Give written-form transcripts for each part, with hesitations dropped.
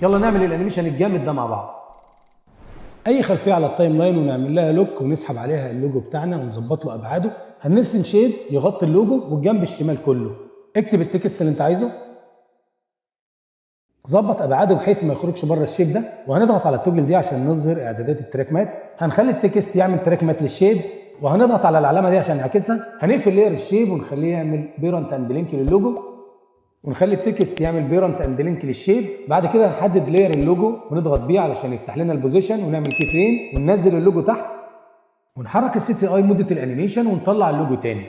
يلا نعمل الانيميشن الجامد ده مع بعض. اي خلفيه على التايم لاين ونعمل لها لوك ونسحب عليها اللوجو بتاعنا ونظبط له ابعاده. هنرسم شيب يغطي اللوجو والجنب الشمال كله. اكتب التكست اللي انت عايزه، ظبط ابعاده بحيث ما يخرجش بره الشيب ده، وهنضغط على التوجل دي عشان نظهر اعدادات التراك مات. هنخلي التكست يعمل تراك مات للشيب، وهنضغط على العلامه دي عشان نعكسها. هنقفل لاير الشيب ونخليه يعمل بيرنت اند لينك للوجو، ونخلي التكست يعمل بيرنت اند لينك للشيب. بعد كده هنحدد لاير اللوجو ونضغط بيه علشان يفتح لنا البوزيشن، ونعمل كي فريم وننزل اللوجو تحت، ونحرك السي تي اي مده الانيميشن ونطلع اللوجو تاني.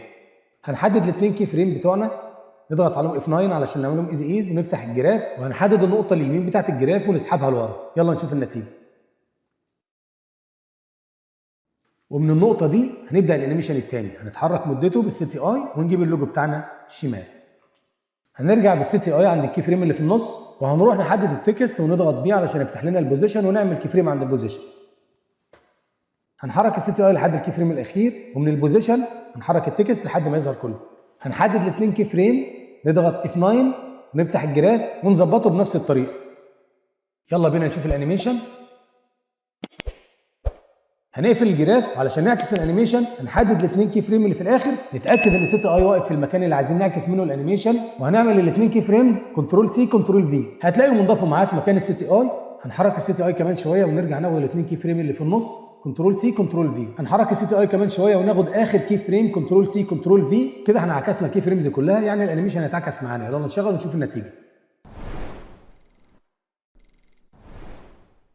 هنحدد الاثنين كي فريم بتوعنا، نضغط عليهم F9 علشان نعملهم ايز ونفتح الجراف، وهنحدد النقطه اليمين بتاعت الجراف ونسحبها لورا. يلا نشوف النتيجه. ومن النقطه دي هنبدا الانيميشن الثاني، هنتحرك مدته بالسي تي اي ونجيب اللوجو بتاعنا شمال. هنرجع بالسي تي اي عند الكي فريم اللي في النص، وهنروح نحدد التكست ونضغط بيه علشان يفتح لنا البوزيشن ونعمل كي فريم عند البوزيشن. هنحرك السي تي اي لحد الكي فريم الاخير، ومن البوزيشن هنحرك التكست لحد ما يظهر كله. هنحدد الاثنين كي فريم، نضغط F9 ونفتح الجراف ونظبطه بنفس الطريقه. يلا بينا نشوف الانيميشن. هنقفل الجراف علشان نعكس الانيميشن. هنحدد الاثنين كي فريم اللي في الاخر، نتاكد ان السي تي اي واقف في المكان اللي عايزين نعكس منه الانيميشن، وهنعمل الاثنين كي فريمز كنترول سي كنترول في، هتلاقيهم انضافوا معاك مكان السي تي اي. هنحرك السي تي اي كمان شويه ونرجع ناخد الاثنين كي فريم اللي في النص كنترول سي كنترول في. هنحرك السي تي اي كمان شويه وناخد اخر كي فريم كنترول سي كنترول في. كده احنا عكسنا الكي فريمز كلها، يعني الانيميشن هيتعكس معانا. يلا نشغل ونشوف النتيجه.